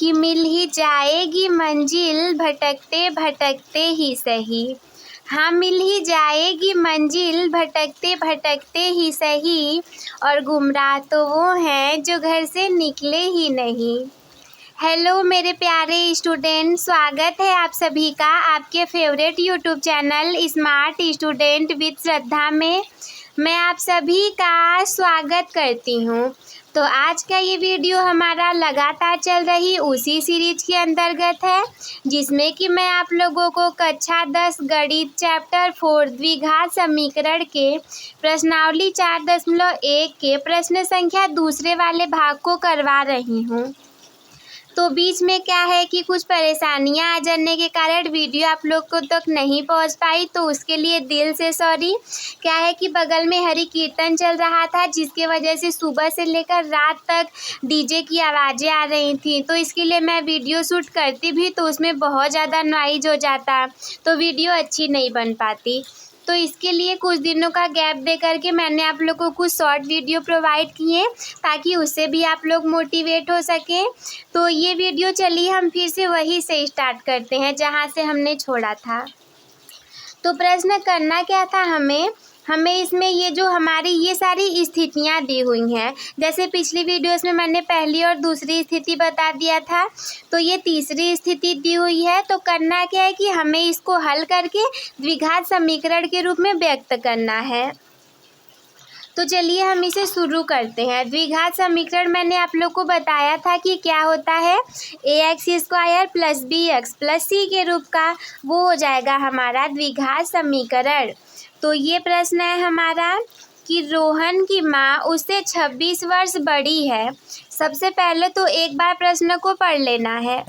कि मिल ही जाएगी मंजिल भटकते भटकते ही सही। हाँ, मिल ही जाएगी मंजिल भटकते भटकते ही सही, और गुमराह तो वो हैं जो घर से निकले ही नहीं। हेलो मेरे प्यारे स्टूडेंट, स्वागत है आप सभी का आपके favourite YouTube channel smart student with Shraddha में। मैं आप सभी का स्वागत करती हूँ। तो आज का ये वीडियो हमारा लगातार चल रही उसी सीरीज के अंतर्गत है, जिसमें कि मैं आप लोगों को कक्षा 10 गणित चैप्टर 4 द्विघात समीकरण के प्रश्नावली 4.1 के प्रश्न संख्या दूसरे वाले भाग को करवा रही हूँ। तो बीच में क्या है कि कुछ परेशानियां आ जाने के कारण वीडियो आप लोग को तक नहीं पहुंच पाई, तो उसके लिए दिल से सॉरी। क्या है कि बगल में हरि कीर्तन चल रहा था, जिसके वजह से सुबह से लेकर रात तक डीजे की आवाज़ें आ रही थी। तो इसके लिए मैं वीडियो शूट करती भी तो उसमें बहुत ज़्यादा नॉइज हो जाता, तो वीडियो अच्छी नहीं बन पाती। तो इसके लिए कुछ दिनों का गैप दे करके मैंने आप लोग को कुछ शॉर्ट वीडियो प्रोवाइड किए, ताकि उससे भी आप लोग मोटिवेट हो सकें। तो ये वीडियो चलिए हम फिर से वहीं से स्टार्ट करते हैं जहाँ से हमने छोड़ा था। तो प्रश्न करना क्या था हमें इसमें ये जो हमारी ये सारी स्थितियाँ दी हुई हैं, जैसे पिछली वीडियोस में मैंने पहली और दूसरी स्थिति बता दिया था, तो ये तीसरी स्थिति दी हुई है। तो करना क्या है कि हमें इसको हल करके द्विघात समीकरण के रूप में व्यक्त करना है। तो चलिए हम इसे शुरू करते हैं। द्विघात समीकरण मैंने आप लोग को बताया था कि क्या होता है, ax² + bx + c के रूप का वो हो जाएगा हमारा द्विघात समीकरण। तो ये प्रश्न है हमारा कि रोहन की माँ उससे 26 वर्ष बड़ी है। सबसे पहले तो एक बार प्रश्न को पढ़ लेना है।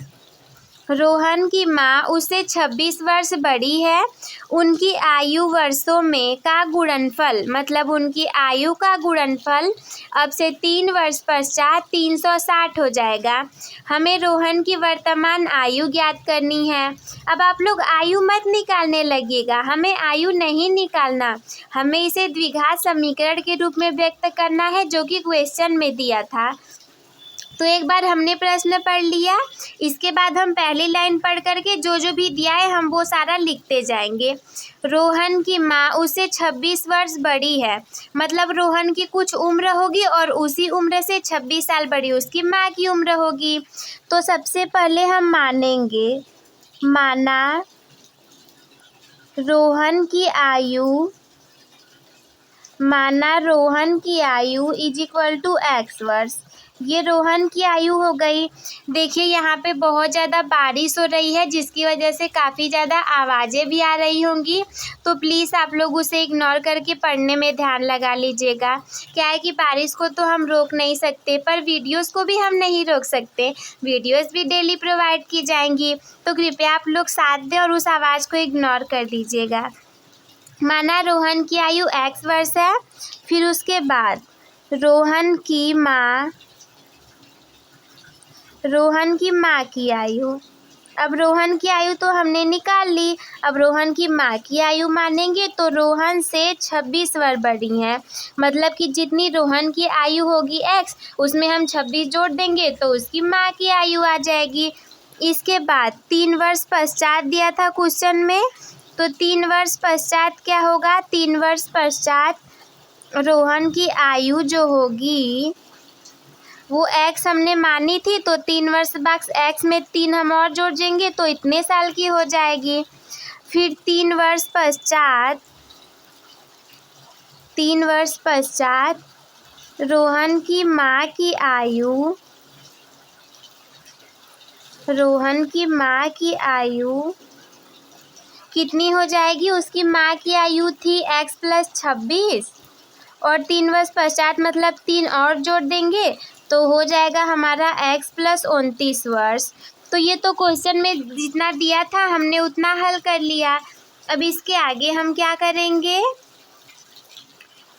रोहन की माँ उससे 26 वर्ष बड़ी है। उनकी आयु वर्षों में का गुणनफल, मतलब उनकी आयु का गुणनफल अब से 3 वर्ष पश्चात 360 हो जाएगा। हमें रोहन की वर्तमान आयु ज्ञात करनी है। अब आप लोग आयु मत निकालने लगिएगा, हमें आयु नहीं निकालना, हमें इसे द्विघात समीकरण के रूप में व्यक्त करना है, जो कि क्वेश्चन में दिया था। तो एक बार हमने प्रश्न पढ़ लिया, इसके बाद हम पहली लाइन पढ़ करके जो जो भी दिया है हम वो सारा लिखते जाएंगे। रोहन की माँ उससे 26 वर्ष बड़ी है, मतलब रोहन की कुछ उम्र होगी और उसी उम्र से 26 साल बड़ी उसकी माँ की उम्र होगी। तो सबसे पहले हम मानेंगे, माना रोहन की आयु = x वर्ष। ये रोहन की आयु हो गई। देखिए यहाँ पे बहुत ज़्यादा बारिश हो रही है, जिसकी वजह से काफ़ी ज़्यादा आवाज़ें भी आ रही होंगी, तो प्लीज़ आप लोग उसे इग्नोर करके पढ़ने में ध्यान लगा लीजिएगा। क्या है कि बारिश को तो हम रोक नहीं सकते, पर वीडियोस को भी हम नहीं रोक सकते, वीडियोस भी डेली प्रोवाइड की जाएंगी, तो कृपया आप लोग साथ दें और उस आवाज़ को इग्नोर कर लीजिएगा। माना रोहन की आयु x वर्ष है, फिर उसके बाद रोहन की माँ की आयु। अब रोहन की आयु तो हमने निकाल ली, अब रोहन की माँ की आयु मानेंगे तो रोहन से 26 वर्ष बड़ी हैं, मतलब कि जितनी रोहन की आयु होगी x, उसमें हम 26 जोड़ देंगे तो उसकी माँ की आयु आ जाएगी। इसके बाद 3 वर्ष पश्चात दिया था क्वेश्चन में, तो 3 वर्ष पश्चात क्या होगा, 3 वर्ष पश्चात रोहन की आयु जो होगी वो x हमने मानी थी, तो 3 वर्ष बाद x में 3 हम और जोड़ देंगे तो इतने साल की हो जाएगी। फिर 3 वर्ष पश्चात रोहन की माँ की आयु कितनी हो जाएगी, उसकी माँ की आयु थी x + 26, और 3 वर्ष पश्चात मतलब 3 और जोड़ देंगे तो हो जाएगा हमारा x + 29 वर्ष। तो ये तो क्वेश्चन में जितना दिया था हमने उतना हल कर लिया। अब इसके आगे हम क्या करेंगे,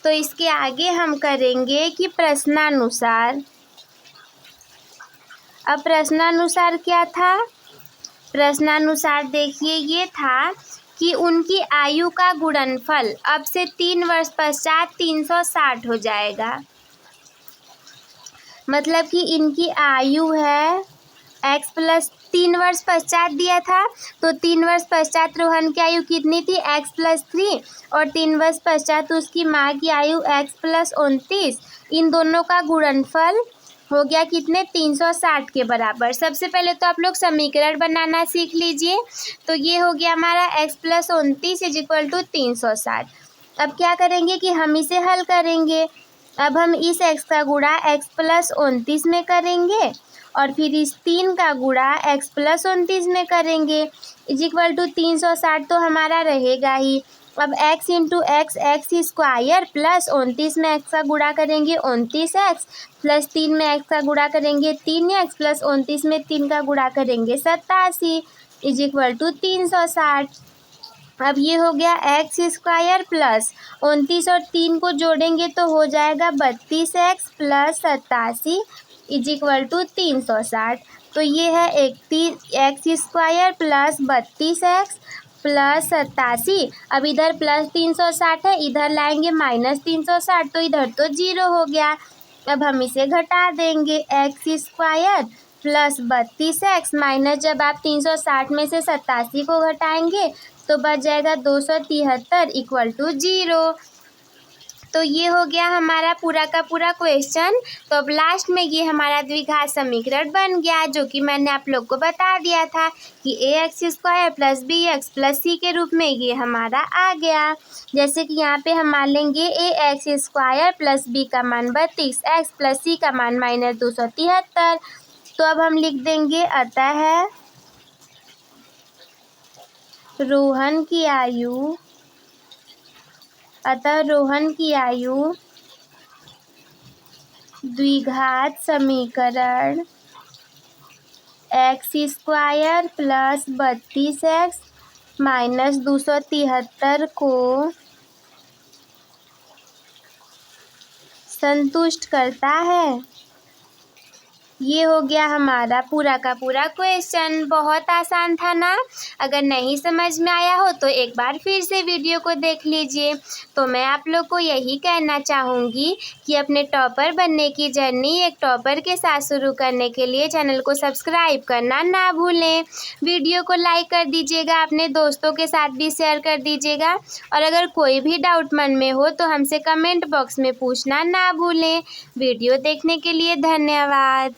तो इसके आगे हम करेंगे कि प्रश्नानुसार। अब प्रश्नानुसार क्या था, प्रश्नानुसार देखिए ये था कि उनकी आयु का गुणनफल अब से 3 वर्ष पश्चात 360 हो जाएगा, मतलब कि इनकी आयु है x प्लस 3 वर्ष पश्चात दिया था, तो 3 वर्ष पश्चात रोहन की आयु कितनी थी x प्लस 3 और 3 वर्ष पश्चात उसकी माँ की आयु x प्लस 29। इन दोनों का गुणनफल हो गया कितने 360 के बराबर। सबसे पहले तो आप लोग समीकरण बनाना सीख लीजिए। तो ये हो गया हमारा x plus 29 is equal to 360। अब क्या करेंगे कि हम इसे हल करेंगे। अब हम इस x का गुणा x प्लस 29 में करेंगे और फिर इस 3 का गुणा x प्लस 29 में करेंगे इज इक्वल टू 360 तो हमारा रहेगा ही। अब x into x x square plus 29 में x का गुणा करेंगे 29x प्लस 3 में x का गुणा करेंगे 3x प्लस 29 में 3 का गुणा करेंगे 87 इज इक्वल टू 360। अब ये हो गया एक्स स्क्वायर प्लस 29 और 3 को जोड़ेंगे तो हो जाएगा 32x plus 87 is equal to 360। तो ये है x square plus 32x plus 87। अब इधर प्लस 360 है, इधर लाएंगे माइनस 360 तो इधर तो 0 हो गया। अब हम इसे घटा देंगे x square plus 32x minus जब आप 360 में से 87 को घटाएंगे तो बच जाएगा 273 इक्वल टू 0। तो ये हो गया हमारा पूरा का पूरा क्वेश्चन। तो अब लास्ट में ये हमारा द्विघात समीकरण बन गया, जो कि मैंने आप लोग को बता दिया था कि ax square plus B X plus C के रूप में ये हमारा आ गया। जैसे कि यहाँ पे हम मान लेंगे ax स्क्वायर प्लस बी का मान 32x प्लस सी का मान माइनस 273। तो अब हम लिख देंगे अतः रोहन की आयु द्विघात समीकरण x square plus 32x minus 273 को संतुष्ट करता है। ये हो गया हमारा पूरा का पूरा क्वेश्चन। बहुत आसान था ना। अगर नहीं समझ में आया हो तो एक बार फिर से वीडियो को देख लीजिए। तो मैं आप लोग को यही कहना चाहूँगी कि अपने टॉपर बनने की जर्नी एक टॉपर के साथ शुरू करने के लिए चैनल को सब्सक्राइब करना ना भूलें। वीडियो को लाइक कर दीजिएगा, अपने दोस्तों के साथ भी शेयर कर दीजिएगा और अगर कोई भी डाउट मन में हो तो हमसे कमेंट बॉक्स में पूछना ना भूलें। वीडियो देखने के लिए धन्यवाद।